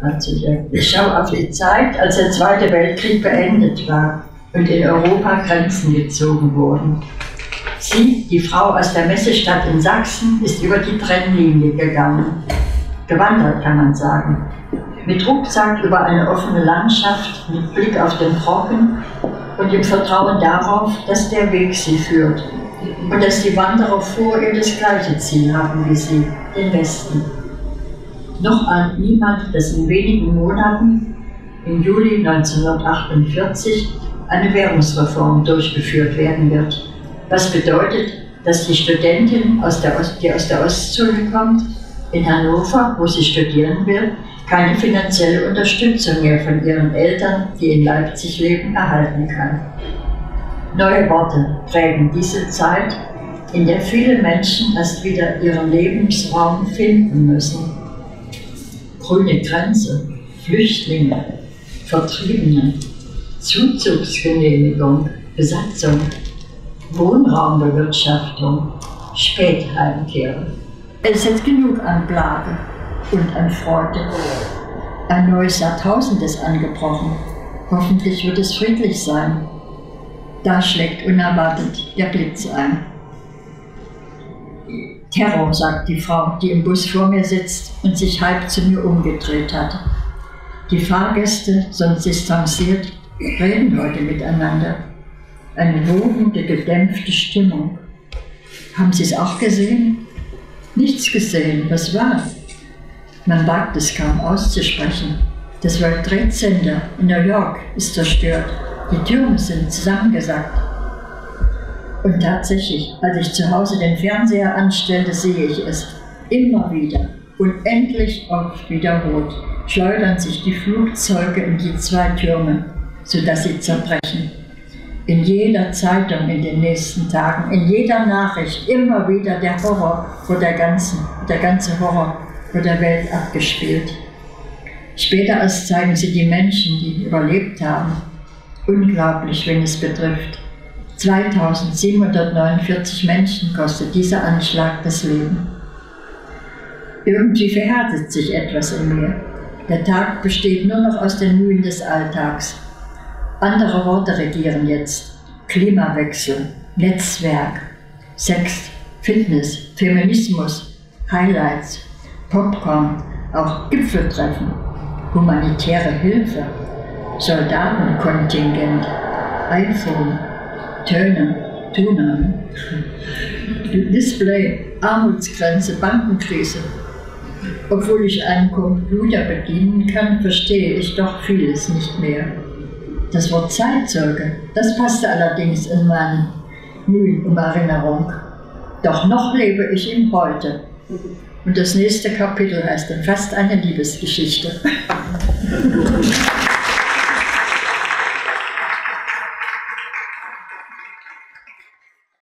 Also ich schaue auf die Zeit, als der Zweite Weltkrieg beendet war und in Europa Grenzen gezogen wurden. Sie, die Frau aus der Messestadt in Sachsen, ist über die Trennlinie gegangen. Gewandert, kann man sagen. Mit Rucksack über eine offene Landschaft, mit Blick auf den Brocken und im Vertrauen darauf, dass der Weg sie führt und dass die Wanderer vor ihr das gleiche Ziel haben wie sie, den Westen. Noch ahnt niemand, dass in wenigen Monaten, im Juli 1948, eine Währungsreform durchgeführt werden wird. Was bedeutet, dass die Studentin, die aus der Ostzone kommt, in Hannover, wo sie studieren will, keine finanzielle Unterstützung mehr von ihren Eltern, die in Leipzig leben, erhalten kann. Neue Worte prägen diese Zeit, in der viele Menschen erst wieder ihren Lebensraum finden müssen. Grüne Grenze, Flüchtlinge, Vertriebene, Zuzugsgenehmigung, Besatzung, Wohnraumbewirtschaftung, Spätheimkehrer. Es ist genug an Plage und an Freude. Ein neues Jahrtausend ist angebrochen. Hoffentlich wird es friedlich sein. Da schlägt unerwartet der Blitz ein. Terror, sagt die Frau, die im Bus vor mir sitzt und sich halb zu mir umgedreht hat. Die Fahrgäste, sonst distanziert, reden heute miteinander. Eine wogende, gedämpfte Stimmung. Haben Sie es auch gesehen? Nichts gesehen, was war? Man wagt es kaum auszusprechen. Das World Trade Center in New York ist zerstört. Die Türme sind zusammengesackt. Und tatsächlich, als ich zu Hause den Fernseher anstellte, sehe ich es. Immer wieder, unendlich oft wiederholt, schleudern sich die Flugzeuge in die zwei Türme, sodass sie zerbrechen. In jeder Zeitung in den nächsten Tagen, in jeder Nachricht immer wieder der Horror der ganze Horror vor der Welt abgespielt. Später erst zeigen sie die Menschen, die überlebt haben. Unglaublich, wen es betrifft. 2749 Menschen kostet dieser Anschlag das Leben. Irgendwie verhärtet sich etwas in mir. Der Tag besteht nur noch aus den Mühen des Alltags. Andere Worte regieren jetzt. Klimawechsel, Netzwerk, Sex, Fitness, Feminismus, Highlights, Popcorn, auch Gipfeltreffen, humanitäre Hilfe, Soldatenkontingent, iPhone, Töne, Tuner, Display, Armutsgrenze, Bankenkrise. Obwohl ich einen Computer bedienen kann, verstehe ich doch vieles nicht mehr. Das Wort Zeitzeuge, das passte allerdings in meinen Mühen um Erinnerung. Doch noch lebe ich im Heute. Und das nächste Kapitel heißt dann fast eine Liebesgeschichte.